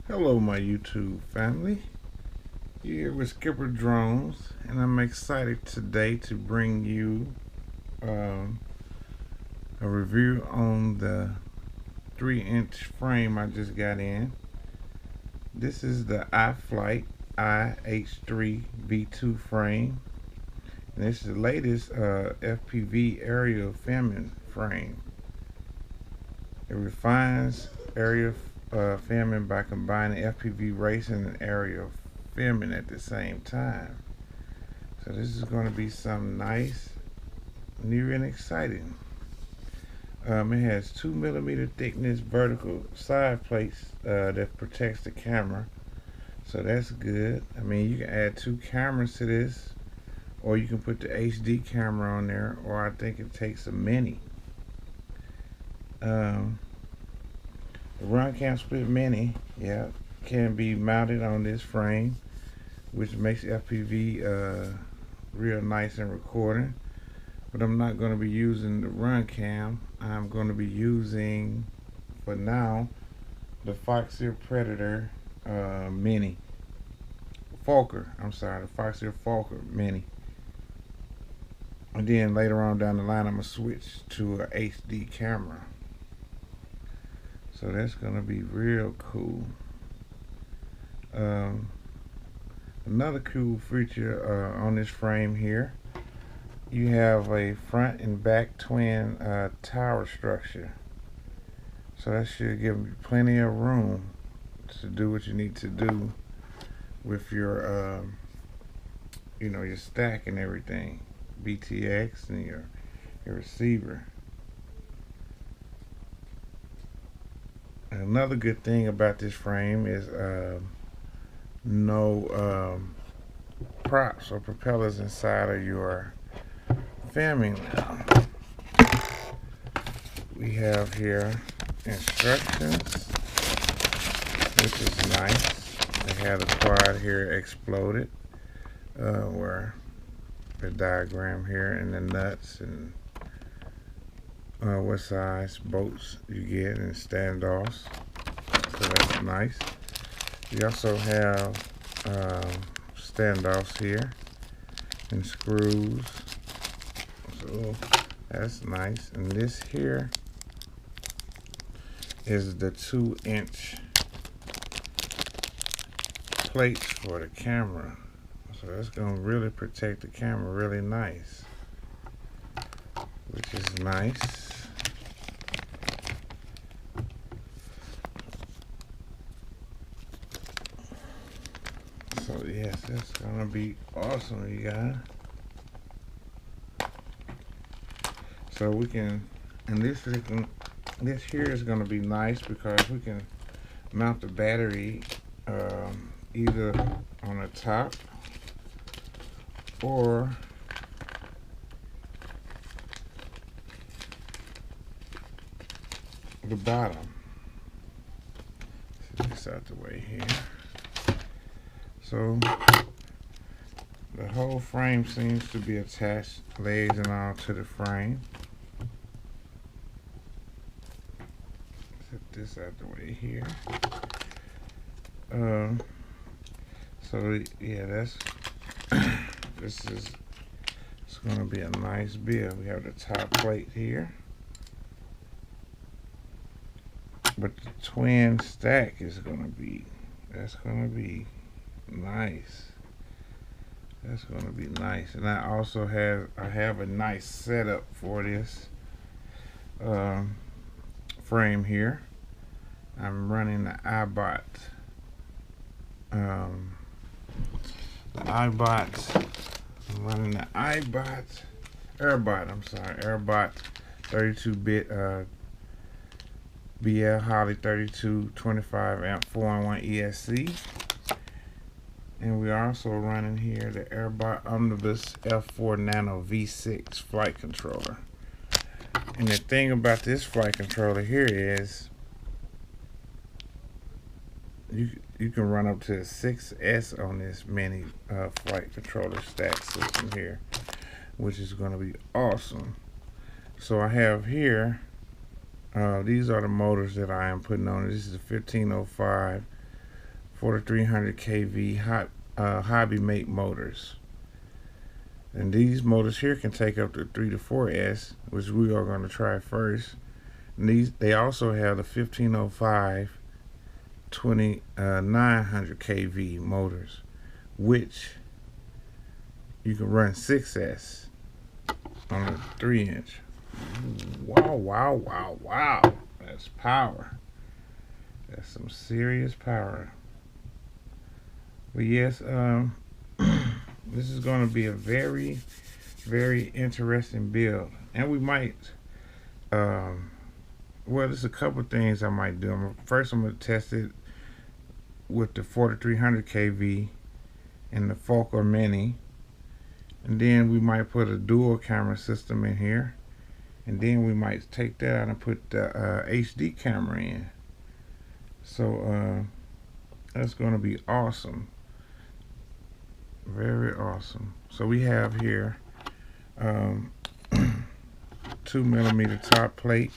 Hello my YouTube family, you're here with Skipper Drones, and I'm excited today to bring you a review on the 3-inch frame I just got in. This is the iFlight iH3 V2 frame, and this is the latest FPV aerial filming frame. It refines aerial filming by combining FPV racing and aerial filming at the same time. So this is going to be something nice, new and exciting. It has 2mm thickness vertical side plates that protects the camera, so that's good. I mean, you can add 2 cameras to this, or you can put the HD camera on there, or I think it takes a mini. The run cam split mini, can be mounted on this frame, which makes FPV real nice in recording. But I'm not going to be using the run cam. I'm going to be using, for now, the Foxeer Predator Mini. Fokker, the Foxeer Fokker Mini. And then later on down the line, I'm going to switch to a HD camera. So that's going to be real cool. Another cool feature on this frame here, you have a front and back twin tower structure. So that should give you plenty of room to do what you need to do with your, your stack and everything, BTX and your receiver. Another good thing about this frame is no props or propellers inside of your filming. We have here instructions, which is nice. They have the quad here exploded, where the diagram here and the nuts and what size bolts you get and standoffs, so that's nice. You also have standoffs here and screws, so that's nice. And this here is the 2-inch plates for the camera, so that's going to really protect the camera really nice, which is nice. So yes, that's gonna be awesome, you guys. So we can, and this here is gonna be nice because we can mount the battery either on the top or the bottom. Set this out the way here. So the whole frame seems to be attached, legs and all, to the frame. Set this out the way here. So yeah, that's it's gonna be a nice build. We have the top plate here, but the twin stack is gonna be nice. That's gonna be nice. And I also have a nice setup for this frame here. I'm running the iBot AirBot 32-bit BL Holly 32 25 amp 4-in-1 ESC. And we're also running here the AirBot Omnibus F4 Nano V6 flight controller. And the thing about this flight controller here is you can run up to a 6S on this mini flight controller stack system here, which is going to be awesome. So I have here These are the motors that I am putting on. This is a 1505 4300 kV hobby make motors. And these motors here can take up to 3 to 4S, which we are going to try first. And they also have the 1505 2900 kV motors, which you can run 6S on a 3-inch. Wow, wow, wow, wow. That's power. That's some serious power. But yes, this is going to be a very, very interesting build. And we might, well, there's a couple things I might do. First, I'm going to test it with the 4300 kV and the Focal Mini. And then we might put a dual camera system in here. And then we might take that out and put the HD camera in. So that's going to be awesome. Very awesome. So we have here 2mm top plate.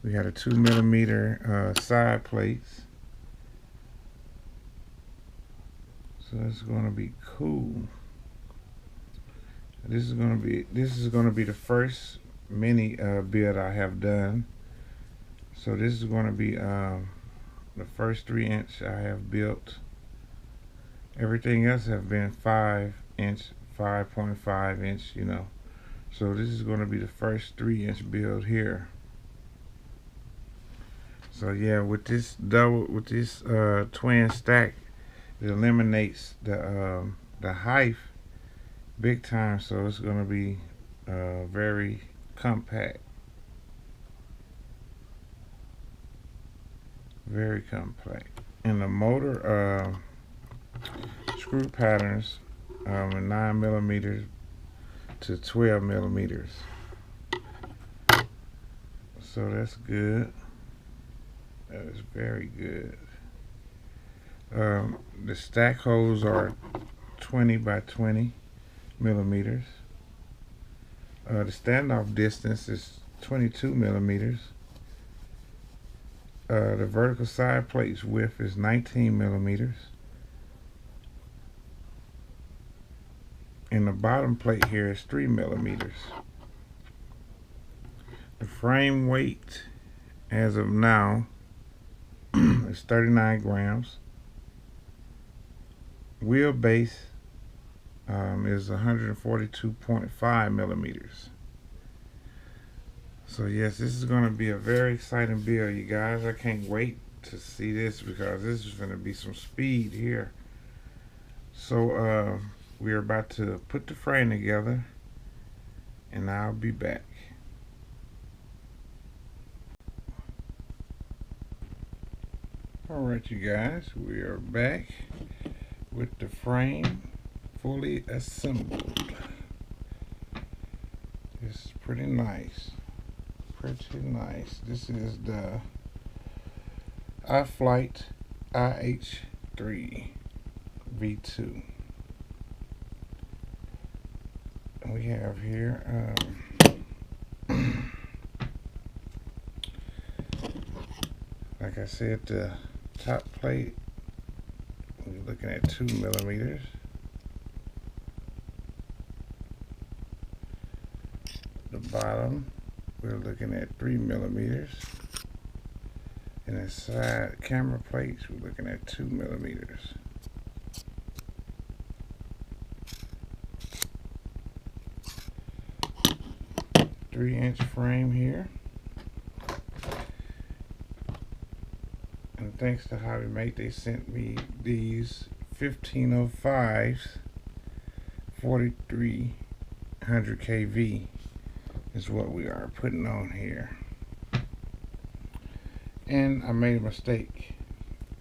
We got a 2mm side plates. So that's going to be cool. This is going to be the first mini build I have done. So this is going to be the first 3-inch I have built. Everything else have been 5-inch, 5.5-inch, you know. So this is going to be the first 3-inch build here. So yeah, with this twin stack, it eliminates the height big time. So it's going to be very compact. Very compact. And the motor screw patterns 9mm to 12mm. So that's good. That is very good. The stack holes are 20 by 20 millimeters. The standoff distance is 22 millimeters. The vertical side plate's width is 19 millimeters. And the bottom plate here is 3 millimeters. The frame weight as of now is 39 grams. Wheelbase is 142.5 millimeters. So yes, this is going to be a very exciting build, you guys. I can't wait to see this because this is going to be some speed here. So we're about to put the frame together and I'll be back. Alright, you guys, we are back with the frame fully assembled. It's pretty nice. Pretty nice. This is the iFlight iH3 V2. We have here like I said, the top plate, we're looking at 2 millimeters. The bottom, we're looking at 3 millimeters. And the side camera plates, we're looking at 2 millimeters. Three-inch frame here. And thanks to Hobby Mate, they sent me these 1505s 4300 kV is what we are putting on here. And I made a mistake.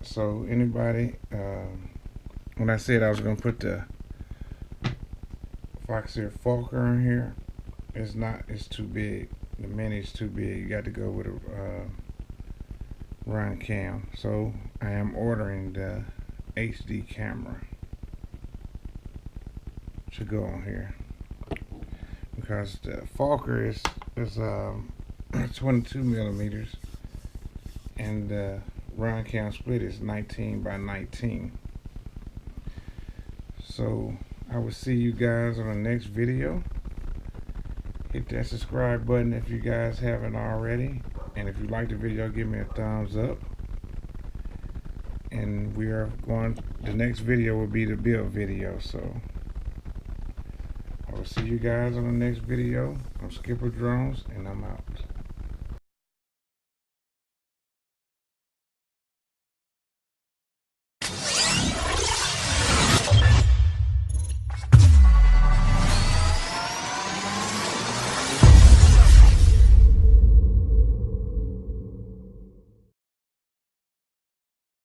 So anybody, when I said I was going to put the Foxeer Focal in here, it's too big. The Mini is too big. You got to go with a run cam. So I am ordering the HD camera to go on here because the Focal is 22 millimeters and the round cam split is 19 by 19. So I will see you guys on the next video. Hit that subscribe button if you guys haven't already, and if you like the video, give me a thumbs up. And the next video will be the build video. So I will see you guys on the next video. I'm Skipper Drones, and I'm out.